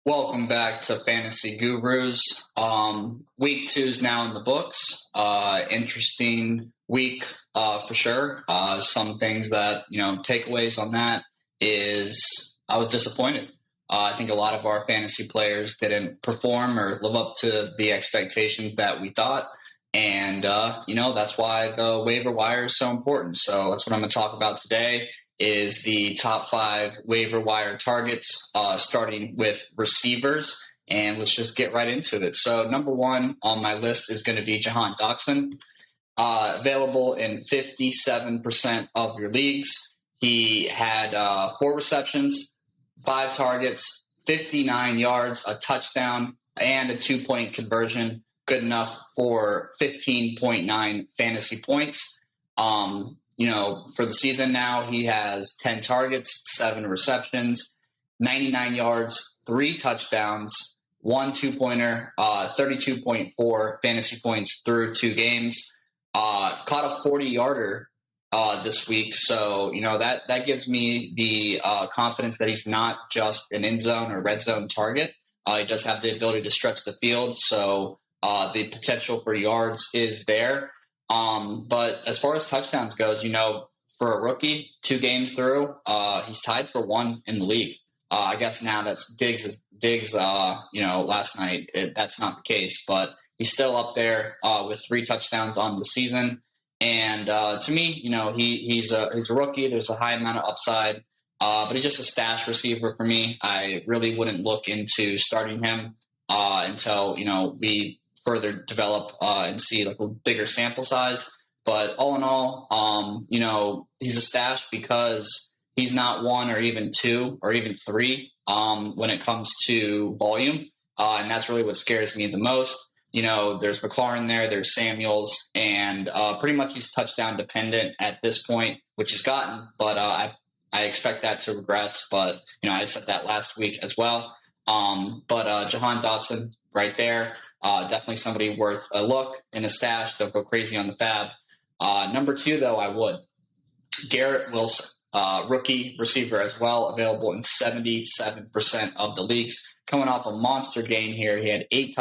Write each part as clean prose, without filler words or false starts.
Welcome back to Fantasy Gurus. Week 2 is now in the books. Interesting week for sure. Some things that, takeaways on that is I was disappointed. I think a lot of our fantasy players didn't perform or live up to the expectations that we thought. And, that's why the waiver wire is so important. So that's what I'm going to talk about today is the top 5 waiver wire targets, starting with receivers. And let's just get right into it. So number 1 on my list is going to be Jahan Dotson, available in 57% of your leagues. He had 4 receptions, 5 targets, 59 yards, a touchdown, and a 2-point conversion. Good enough for 15.9 fantasy points. For the season now, he has 10 targets, 7 receptions, 99 yards, 3 touchdowns, 1 2-pointer, 32.4 fantasy points through 2 games. Caught a 40-yarder this week. So, that gives me the confidence that he's not just an end zone or red zone target. He does have the ability to stretch the field. So the potential for yards is there. But as far as touchdowns goes, for a rookie, 2 games through, he's tied for 1 in the league. I guess now that's Diggs, last night, that's not the case, but he's still up there with 3 touchdowns on the season. And to me, he's a rookie. There's a high amount of upside, but he's just a stash receiver for me. I really wouldn't look into starting him until, we further develop and see like a bigger sample size. But all in all, he's a stash because he's not 1 or even 2 or even 3 when it comes to volume. And that's really what scares me the most. There's McLaurin there, there's Samuels, and pretty much he's touchdown dependent at this point, which he's gotten. But I expect that to regress. But, I said that last week as well. But Jahan Dotson right there. Definitely somebody worth a look in a stash. Don't go crazy on the fab. Number 2, though, I would. Garrett Wilson, rookie receiver as well, available in 77% of the leagues. Coming off a monster game here. He had 8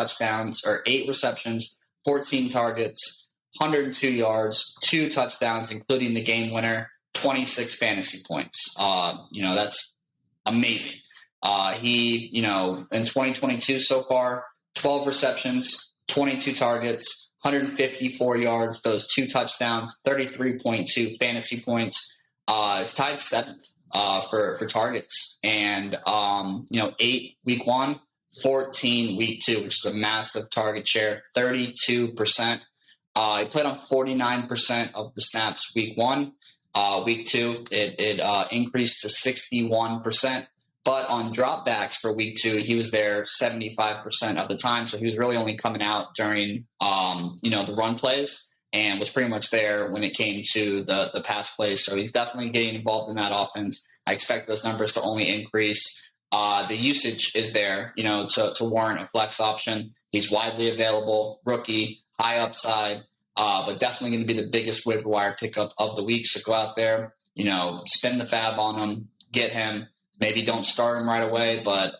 receptions, 14 targets, 102 yards, 2 touchdowns, including the game winner, 26 fantasy points. That's amazing. He, in 2022 so far, 12 receptions, 22 targets, 154 yards, those 2 touchdowns, 33.2 fantasy points. It's tied 7th for targets. And, 8 week 1, 14 week 2, which is a massive target share, 32%. He played on 49% of the snaps week 1. Week 2, it increased to 61%. But on dropbacks for week 2, he was there 75% of the time. So he was really only coming out during, the run plays and was pretty much there when it came to the pass plays. So he's definitely getting involved in that offense. I expect those numbers to only increase. The usage is there, to warrant a flex option. He's widely available, rookie, high upside, but definitely going to be the biggest waiver wire pickup of the week. So go out there, spin the fab on him, get him. Maybe don't start him right away, but,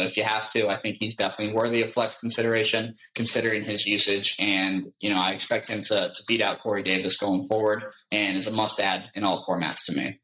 if you have to, I think he's definitely worthy of flex consideration, considering his usage. And, I expect him to beat out Corey Davis going forward and is a must-add in all formats to me.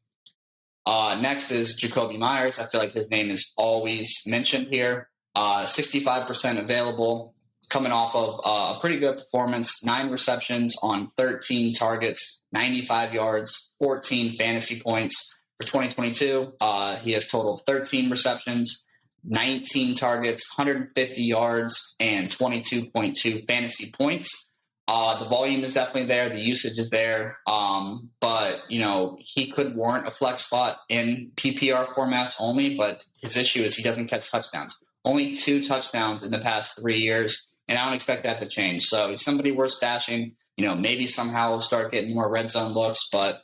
Next is Jacoby Myers. I feel like his name is always mentioned here. 65% available, coming off of a pretty good performance, 9 receptions on 13 targets, 95 yards, 14 fantasy points. For 2022, he has total of 13 receptions, 19 targets, 150 yards, and 22.2 fantasy points. The volume is definitely there. The usage is there. But, he could warrant a flex spot in PPR formats only, but his issue is he doesn't catch touchdowns. Only 2 touchdowns in the past 3 years, and I don't expect that to change. So he's somebody worth stashing. Maybe somehow we'll start getting more red zone looks, but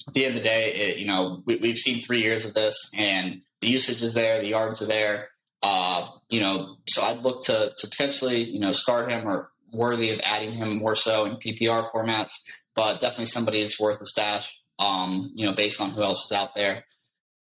at the end of the day, we've seen 3 years of this, and the usage is there, the yards are there. So I'd look to potentially, start him or worthy of adding him more so in PPR formats, but definitely somebody that's worth a stash, based on who else is out there.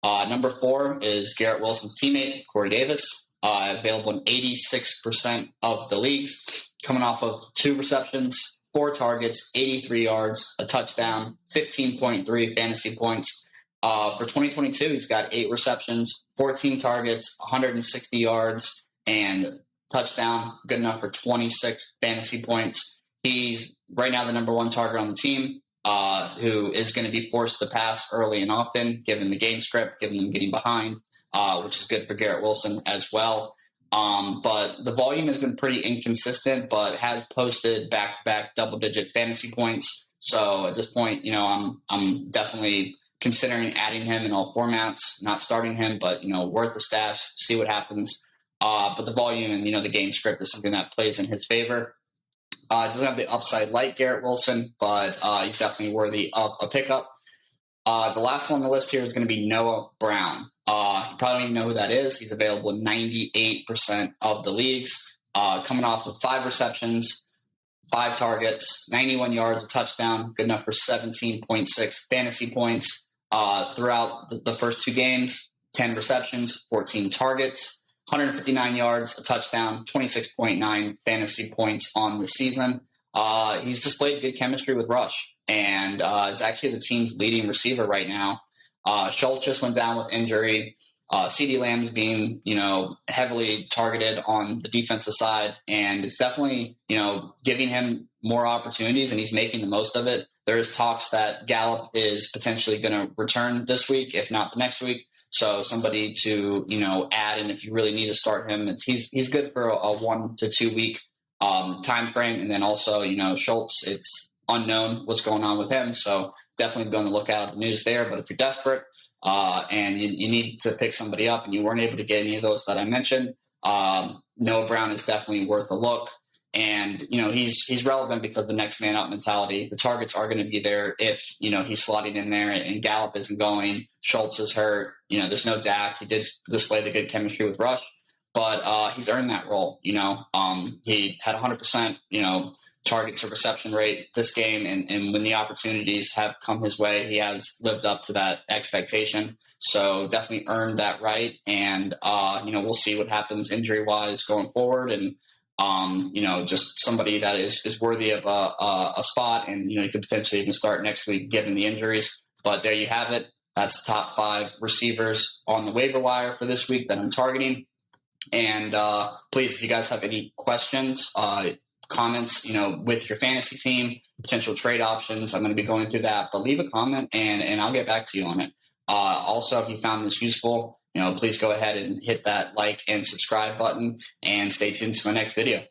Number 4 is Garrett Wilson's teammate, Corey Davis. available in 86% of the leagues, coming off of 2 receptions, 4 targets, 83 yards, a touchdown, 15.3 fantasy points. For 2022, he's got 8 receptions, 14 targets, 160 yards, and touchdown, good enough for 26 fantasy points. He's right now the number 1 target on the team, who is going to be forced to pass early and often, given the game script, given them getting behind, which is good for Garrett Wilson as well. But the volume has been pretty inconsistent, but has posted back-to-back double-digit fantasy points. So at this point, I'm definitely considering adding him in all formats, not starting him, but, worth a stash, see what happens. But the volume and, the game script is something that plays in his favor. Doesn't have the upside like Garrett Wilson, but he's definitely worthy of a pickup. The last one on the list here is going to be Noah Brown. You probably don't even know who that is. He's available in 98% of the leagues, coming off of 5 receptions, 5 targets, 91 yards, a touchdown, good enough for 17.6 fantasy points. Throughout the first 2 games, 10 receptions, 14 targets, 159 yards, a touchdown, 26.9 fantasy points on the season. He's displayed good chemistry with Rush and is actually the team's leading receiver right now. Schultz just went down with injury. CeeDee Lamb's being, heavily targeted on the defensive side, and it's definitely, giving him more opportunities, and he's making the most of it. There's talks that Gallup is potentially going to return this week, if not the next week. So somebody to, add, and if you really need to start him, he's good for a 1 to 2 week time frame. And then also, Schultz, it's unknown what's going on with him. So definitely be on the lookout at the news there. But if you're desperate and you need to pick somebody up and you weren't able to get any of those that I mentioned, Noah Brown is definitely worth a look. And, he's relevant because the next man up mentality, the targets are going to be there if, he's slotting in there and Gallup isn't going, Schultz is hurt, there's no Dak. He did display the good chemistry with Rush, but he's earned that role. He had 100%, target to reception rate this game. And when the opportunities have come his way, he has lived up to that expectation. So definitely earned that right. And, we'll see what happens injury wise going forward. And, just somebody that is worthy of a spot, and, you could potentially even start next week given the injuries. But there you have it. That's the top 5 receivers on the waiver wire for this week that I'm targeting. And please, if you guys have any questions, comments, with your fantasy team, potential trade options, I'm going to be going through that. But leave a comment and I'll get back to you on it. Also, if you found this useful, please go ahead and hit that like and subscribe button and stay tuned to my next video.